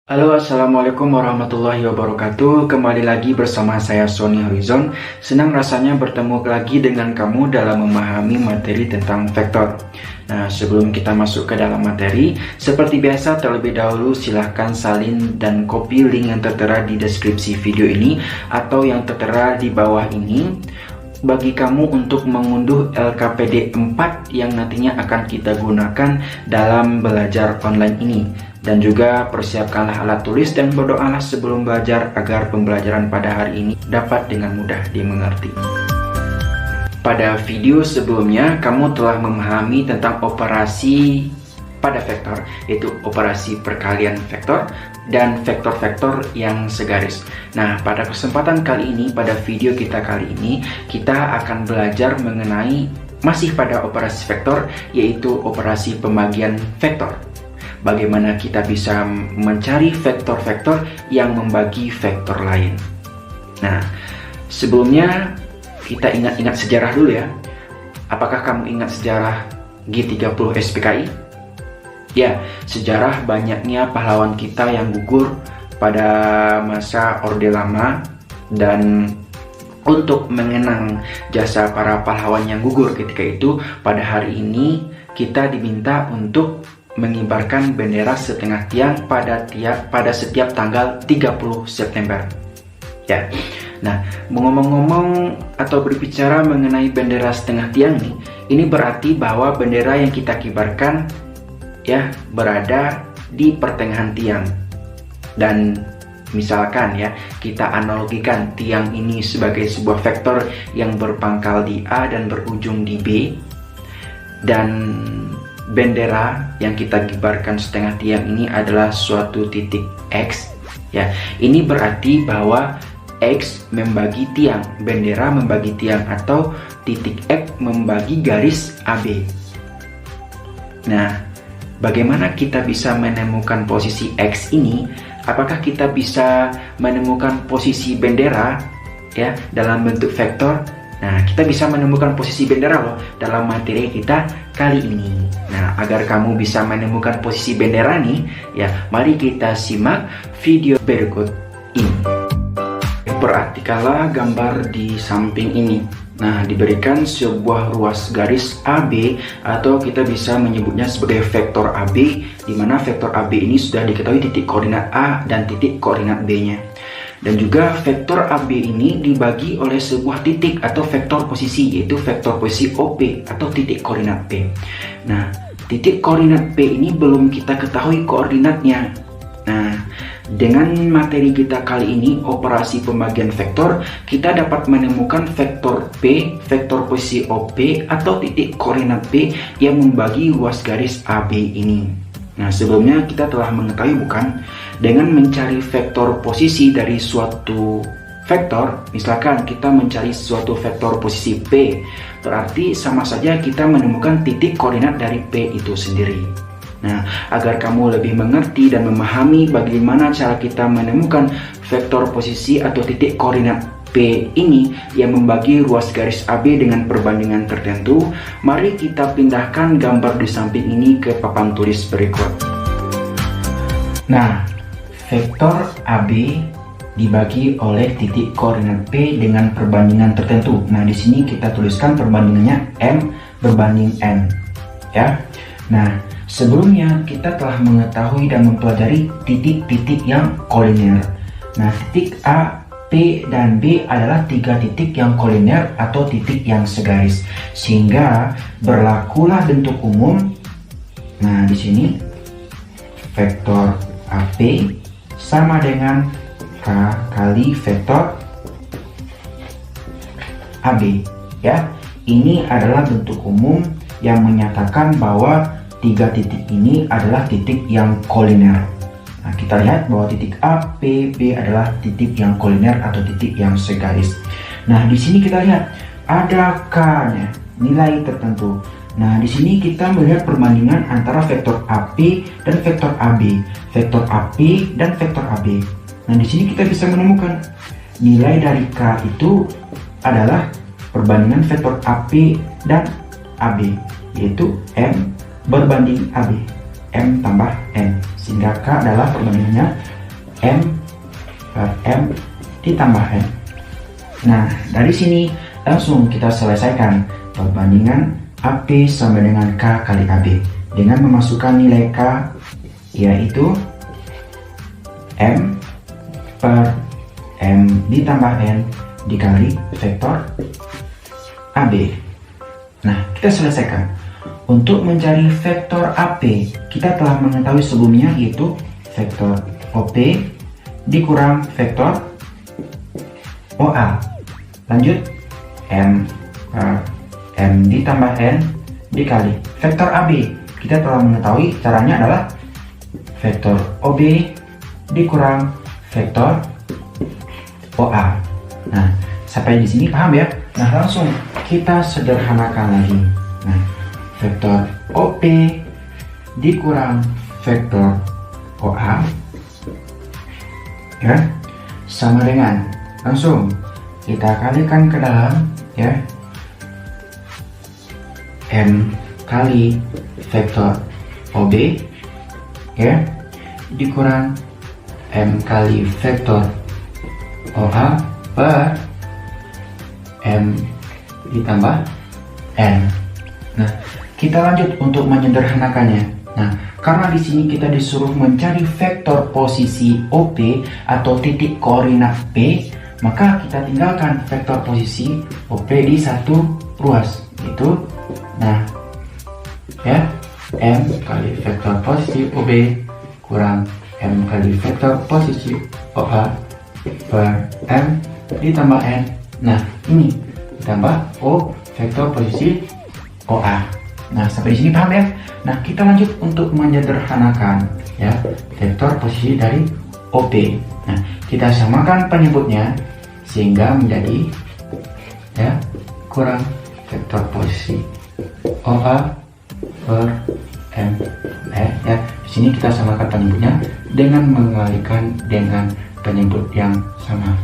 Halo, assalamualaikum warahmatullahi wabarakatuh. Kembali lagi bersama saya Sony Horizon. Senang rasanya bertemu lagi dengan kamu dalam memahami materi tentang vektor. Nah, sebelum kita masuk ke dalam materi, seperti biasa terlebih dahulu silahkan salin dan copy link yang tertera di deskripsi video ini atau yang tertera di bawah ini bagi kamu untuk mengunduh LKPD 4 yang nantinya akan kita gunakan dalam belajar online ini. Dan juga persiapkanlah alat tulis dan berdoalah sebelum belajar agar pembelajaran pada hari ini dapat dengan mudah dimengerti. Pada video sebelumnya kamu telah memahami tentang operasi pada vektor, yaitu operasi perkalian vektor dan vektor-vektor yang segaris. Nah, pada kesempatan kali ini, pada video kita kali ini, kita akan belajar mengenai masih pada operasi vektor, yaitu operasi pembagian vektor. Bagaimana kita bisa mencari vektor-vektor yang membagi vektor lain. Nah, sebelumnya kita ingat-ingat sejarah dulu ya. Apakah kamu ingat sejarah G30 SPKI? Ya, sejarah banyaknya pahlawan kita yang gugur pada masa Orde Lama, dan untuk mengenang jasa para pahlawan yang gugur ketika itu, pada hari ini kita diminta untuk mengibarkan bendera setengah tiang pada setiap tanggal 30 September. Ya. Nah, ngomong-ngomong atau berbicara mengenai bendera setengah tiang nih, ini berarti bahwa bendera yang kita kibarkan ya berada di pertengahan tiang. Dan misalkan ya, kita analogikan tiang ini sebagai sebuah vektor yang berpangkal di A dan berujung di B, dan bendera yang kita kibarkan setengah tiang ini adalah suatu titik X ya. Ini berarti bahwa X membagi tiang, bendera membagi tiang, atau titik X membagi garis AB. Nah, bagaimana kita bisa menemukan posisi X ini? Apakah kita bisa menemukan posisi bendera ya dalam bentuk vektor? Nah, kita bisa menemukan posisi bendera loh dalam materi kita kali ini. Nah, agar kamu bisa menemukan posisi bendera nih, ya, mari kita simak video berikut ini. Perhatikanlah gambar di samping ini. Nah, diberikan sebuah ruas garis AB, atau kita bisa menyebutnya sebagai vektor AB, di mana vektor AB ini sudah diketahui titik koordinat A dan titik koordinat B-nya. Dan juga vektor AB ini dibagi oleh sebuah titik atau vektor posisi, yaitu vektor posisi OP atau titik koordinat P. Nah, titik koordinat P ini belum kita ketahui koordinatnya. Nah, dengan materi kita kali ini, operasi pembagian vektor, kita dapat menemukan vektor P, vektor posisi OP atau titik koordinat P yang membagi ruas garis AB ini. Nah, sebelumnya kita telah mengetahui bukan, dengan mencari vektor posisi dari suatu vektor, misalkan kita mencari suatu vektor posisi P, berarti sama saja kita menemukan titik koordinat dari P itu sendiri. Nah, agar kamu lebih mengerti dan memahami bagaimana cara kita menemukan vektor posisi atau titik koordinat P ini yang membagi ruas garis AB dengan perbandingan tertentu, mari kita pindahkan gambar di samping ini ke papan tulis berikut. Nah, vektor AB dibagi oleh titik koordinat P dengan perbandingan tertentu. Nah, di sini kita tuliskan perbandingannya M berbanding N, ya. Nah, sebelumnya kita telah mengetahui dan mempelajari titik-titik yang koliner. Nah, titik A, P, dan B adalah tiga titik yang koliner atau titik yang segaris, sehingga berlakulah bentuk umum. Nah, di sini vektor AP sama dengan K kali vektor AB ya. Ini adalah bentuk umum yang menyatakan bahwa tiga titik ini adalah titik yang koliner. Nah, kita lihat bahwa titik A, P, B adalah titik yang koliner atau titik yang segaris. Nah, di sini kita lihat ada K-nya, nilai tertentu. Nah, di sini kita melihat perbandingan antara vektor AP dan vektor AB, vektor AP dan vektor AB. Nah, di sini kita bisa menemukan nilai dari K itu adalah perbandingan vektor AP dan AB, yaitu M berbanding AB. M tambah N, sehingga K adalah perbandingannya M per M ditambah N. Nah, dari sini langsung kita selesaikan perbandingan AP sama dengan K kali AB dengan memasukkan nilai K, yaitu M per M ditambah N dikali vektor AB. Nah, kita selesaikan. Untuk mencari vektor AP, kita telah mengetahui sebelumnya, yaitu vektor OP dikurang vektor OA. Lanjut, M per M ditambah N dikali vektor AB. Kita telah mengetahui caranya adalah vektor OB dikurang vektor OA. Nah, sampai di sini paham ya? Nah, langsung kita sederhanakan lagi. Nah, vektor OP dikurang vektor OA ya sama dengan, langsung kita kalikan ke dalam ya, M kali vektor OB ya dikurang M kali vektor OA per M ditambah N. Nah, kita lanjut untuk menyederhanakannya. Nah, karena di sini kita disuruh mencari vektor posisi OP atau titik koordinat P, maka kita tinggalkan vektor posisi OP di satu ruas, itu nah ya, M kali vektor posisi OB kurang M kali vektor posisi OA per M ditambah N. Nah, ini ditambah O vektor posisi OA. Nah, sampai di sini paham ya? Nah, kita lanjut untuk menyederhanakan ya vektor posisi dari OP. Nah, kita samakan penyebutnya sehingga menjadi ya kurang vektor posisi OA per M. Ya, di sini kita samakan penyebutnya dengan mengalikan dengan penyebut yang sama.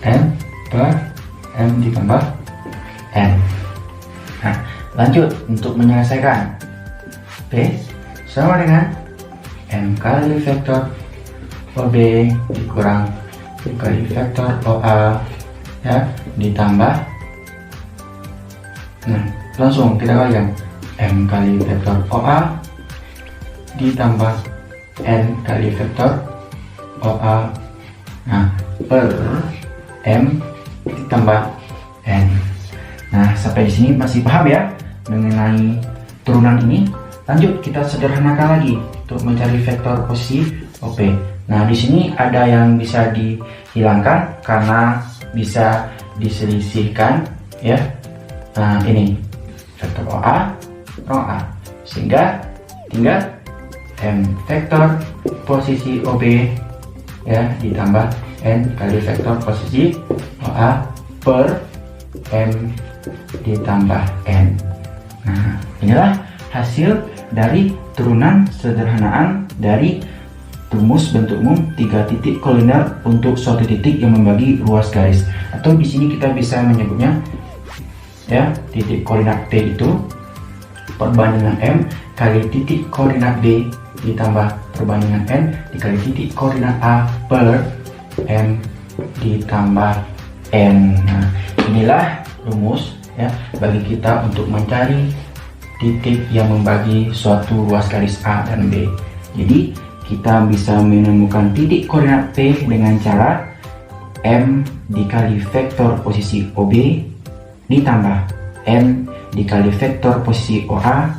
M per M ditambah N. Nah, lanjut untuk menyelesaikan. P sama dengan M kali vektor OB dikurang M kali vektor OA ya ditambah, nah langsung kita kalikan M kali vektor OA ditambah N kali vektor OA, nah per M ditambah N. Nah, sampai di sini masih paham ya mengenai turunan ini? Lanjut kita sederhanakan lagi untuk mencari vektor posisi OP. Nah, di sini ada yang bisa dihilangkan karena bisa diselisihkan ya. Nah, ini vektor OA, sehingga tinggal M vektor posisi OB ya ditambah N kali vektor posisi OA per M ditambah N. Nah, inilah hasil dari turunan sederhanaan dari rumus bentuk umum 3 titik koordinat untuk suatu titik yang membagi ruas garis, atau di sini kita bisa menyebutnya ya titik koordinat P itu perbandingan M kali titik koordinat B ditambah perbandingan N dikali titik koordinat A per M ditambah N. Nah, inilah rumus ya bagi kita untuk mencari titik yang membagi suatu ruas garis A dan B. Jadi kita bisa menemukan titik koordinat P dengan cara M dikali vektor posisi OB ditambah N dikali vektor posisi OA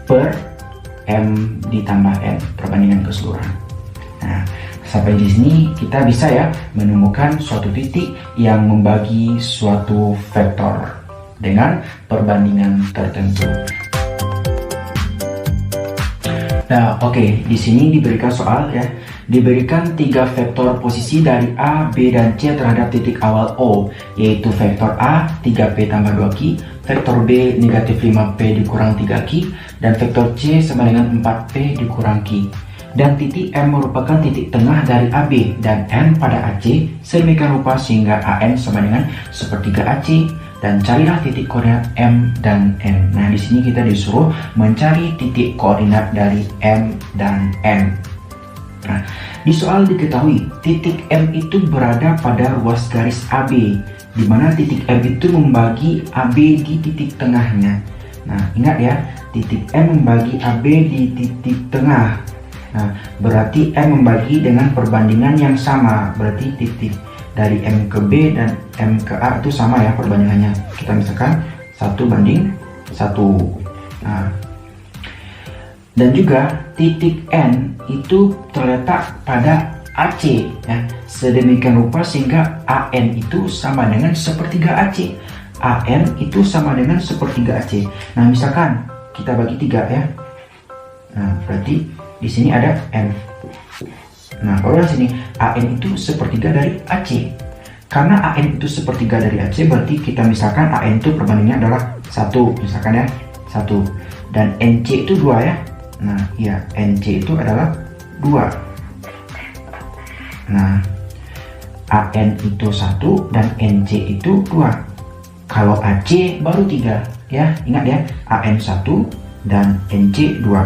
per M ditambah N, perbandingan keseluruhan. Nah, sampai di sini kita bisa ya menemukan suatu titik yang membagi suatu vektor dengan perbandingan tertentu. Nah, oke, di sini diberikan soal ya, diberikan 3 vektor posisi dari A, B, dan C terhadap titik awal O, yaitu vektor A 3P tambah 2Q, vektor B negatif 5P dikurang 3Q, dan vektor C sama dengan 4P dikurang Q. Dan titik M merupakan titik tengah dari AB dan N pada AC sedemikian rupa sehingga AN sama dengan sepertiga AC, dan carilah titik koordinat M dan N. Nah, di sini kita disuruh mencari titik koordinat dari M dan N. Nah, di soal diketahui titik M itu berada pada ruas garis AB, di mana titik M itu membagi AB di titik tengahnya. Nah, ingat ya, titik M membagi AB di titik tengah. Nah, berarti M membagi dengan perbandingan yang sama. Berarti titik dari M ke B dan M ke A itu sama ya perbandingannya. Kita misalkan 1:1. Nah, dan juga titik N itu terletak pada AC ya, sedemikian rupa sehingga AN itu sama dengan sepertiga AC. AN itu sama dengan sepertiga AC. Nah, misalkan kita bagi 3 ya. Nah, berarti di sini ada N. Nah, kalau di sini AN itu sepertiga dari AC. Karena AN itu sepertiga dari AC, berarti kita misalkan AN itu perbandingannya adalah 1, misalkan ya, 1. Dan NC itu 2 ya. Nah, ya, NC itu adalah 2. Nah, AN itu 1 dan NC itu 2. Kalau AC baru 3 ya, ingat ya, AN 1 dan NC 2.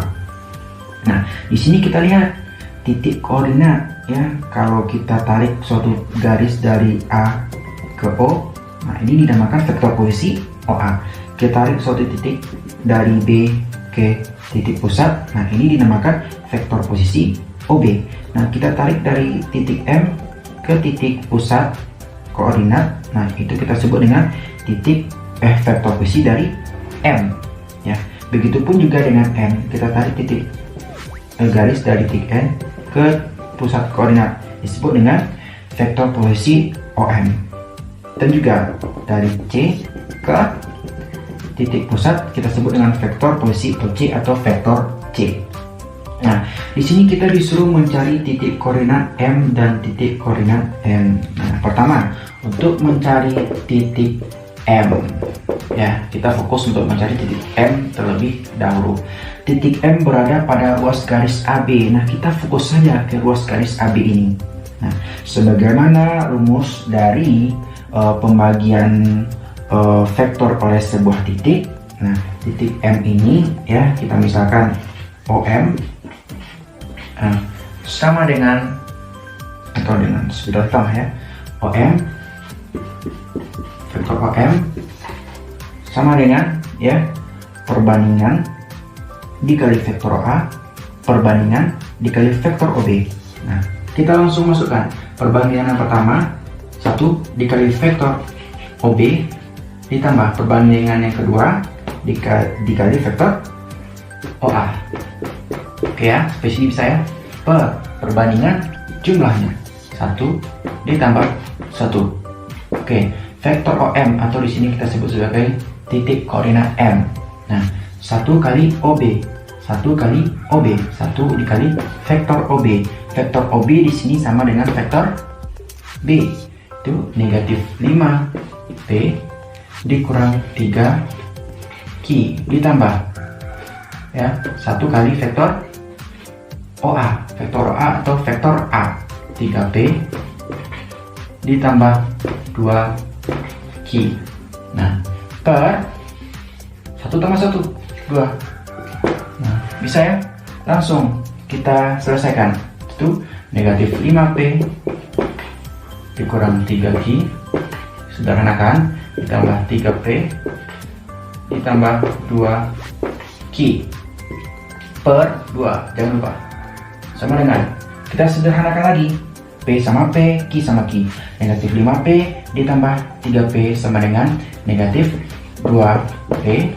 Nah, di sini kita lihat titik koordinat ya. Kalau kita tarik suatu garis dari A ke O, nah ini dinamakan vektor posisi OA. Kita tarik suatu titik dari B ke titik pusat, nah ini dinamakan vektor posisi OB. Nah, kita tarik dari titik M ke titik pusat koordinat, nah itu kita sebut dengan titik vektor posisi dari M ya. Begitupun juga dengan N, kita tarik titik garis dari titik N ke pusat koordinat, disebut dengan vektor posisi OM. Dan juga dari C ke titik pusat kita sebut dengan vektor posisi OC atau vektor C. Nah, di sini kita disuruh mencari titik koordinat M dan titik koordinat N. Nah, pertama, untuk mencari titik M ya, kita fokus untuk mencari titik M terlebih dahulu. Titik M berada pada ruas garis AB. Nah, kita fokus saja ke ruas garis AB ini. Nah, sebagaimana rumus dari pembagian vektor oleh sebuah titik. Nah, titik M ini ya, kita misalkan OM sama dengan atau dengan sudah tahu ya, OM vektor OM sama dengan ya perbandingan dikali vektor OA perbandingan dikali vektor OB. Nah, kita langsung masukkan perbandingan yang pertama 1 dikali vektor OB ditambah perbandingan yang kedua dikali vektor OA. Oke ya, sampai sini bisa ya. Perbandingan jumlahnya 1 ditambah 1. Oke, vektor OM atau di sini kita sebut sebagai titik koordinat M. Nah, 1 kali OB, 1 kali OB, 1 dikali vektor OB. Vektor OB di sini sama dengan vektor B, itu negatif 5P dikurang 3Q ditambah ya 1 kali vektor OA, vektor OA atau vektor A 3P ditambah 2Q. Nah, per 1 tambah 1 2. Nah, bisa ya, langsung kita selesaikan. Itu negatif 5P dikurang 3Q, sederhanakan, ditambah 3P ditambah 2Q per 2, jangan lupa, sama dengan, kita sederhanakan lagi, P sama P, Q sama Q. Negatif 5P ditambah 3P sama dengan negatif 2P.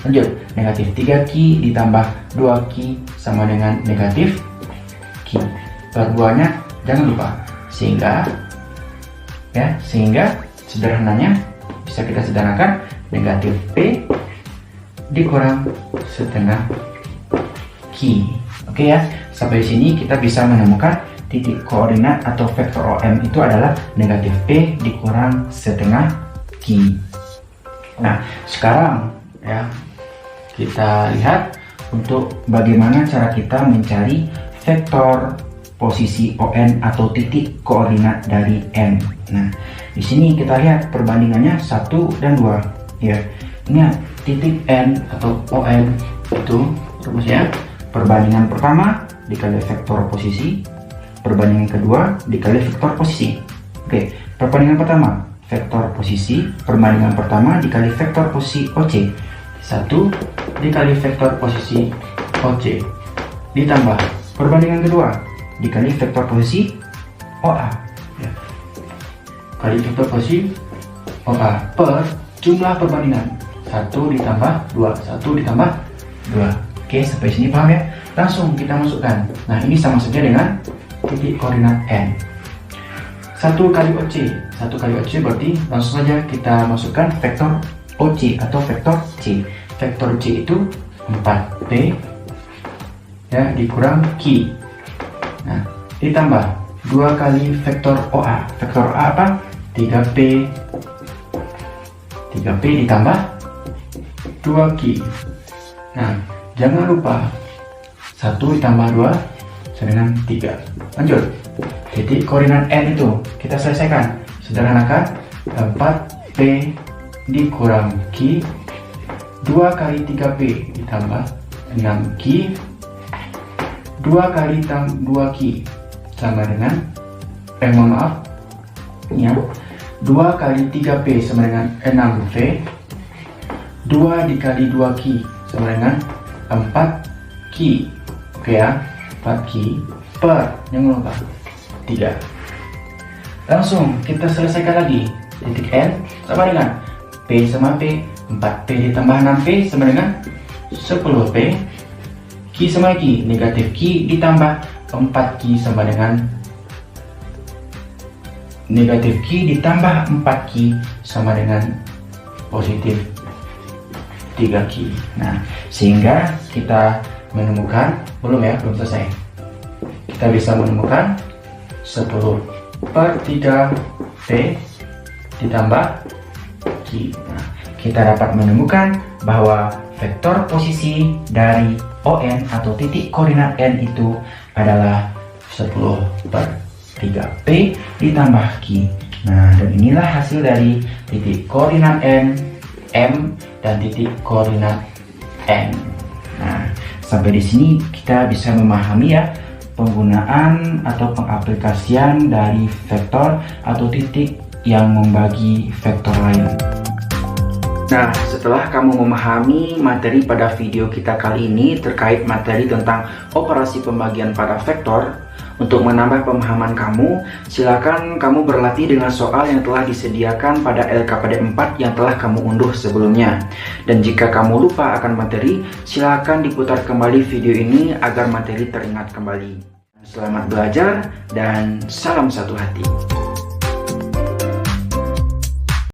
Lanjut, negatif 3Q ditambah 2Q sama dengan negatif Q. Per 2-nya jangan lupa, sehingga sederhananya bisa kita sederhanakan negatif P dikurang setengah Q. Oke ya, sampai sini kita bisa menemukan titik koordinat atau vektor OM itu adalah negatif P dikurang setengah Q. Nah, sekarang ya kita lihat untuk bagaimana cara kita mencari vektor posisi ON atau titik koordinat dari M. Nah, di sini kita lihat perbandingannya 1 dan 2 ya. Ingat, titik N atau ON itu rumusnya perbandingan pertama dikali vektor posisi perbandingan kedua dikali vektor posisi. Oke, perbandingan pertama, vektor posisi, perbandingan pertama dikali vektor posisi OC. 1 dikali vektor posisi OC. Ditambah perbandingan kedua dikali vektor posisi OA. Ya. Kali vektor posisi OA per jumlah perbandingan. 1 ditambah 2. 1 ditambah 2. Oke, sampai sini paham ya? Langsung kita masukkan. Nah, ini sama saja dengan titik koordinat N. 1 kali OC. 1 kali OC berarti langsung saja kita masukkan vektor OC atau vektor C. Vektor C itu 4P ya, dikurang Q. Nah, ditambah 2 kali vektor OA. Vektor A apa? 3P. 3P ditambah 2Q. Nah, jangan lupa 1 ditambah 2 sama dengan 3. Lanjut. Titik koordinat N itu kita selesaikan. Sederhanakan. 4P dikurang Q. 2 kali 3P ditambah 6Q. 2 kali 2Q sama dengan mohon maaf ya, 2 kali 3P sama dengan 6V. 2 dikali 2Q sama dengan 4Q. Oke ya, 4Q per, jangan lupa, 3. Langsung kita selesaikan lagi. Titik N sama dengan P sama P. 4P ditambah 6P sama dengan 10P. Q sama Q, negatif Q ditambah 4Q sama dengan negatif Q ditambah 4Q sama dengan positif 3Q. Nah, sehingga kita menemukan, belum selesai. Kita bisa menemukan 10 per 3P ditambah Q. Nah, kita dapat menemukan bahwa vektor posisi dari ON atau titik koordinat N itu adalah 10 per 3P ditambah Q. Nah, dan inilah hasil dari titik koordinat N, M, dan titik koordinat N. Nah, sampai di sini kita bisa memahami ya penggunaan atau pengaplikasian dari vektor atau titik yang membagi vektor lain. Nah, setelah kamu memahami materi pada video kita kali ini terkait materi tentang operasi pembagian pada vektor, untuk menambah pemahaman kamu, silakan kamu berlatih dengan soal yang telah disediakan pada LKPD 4 yang telah kamu unduh sebelumnya. Dan jika kamu lupa akan materi, silakan diputar kembali video ini agar materi teringat kembali. Selamat belajar dan salam satu hati.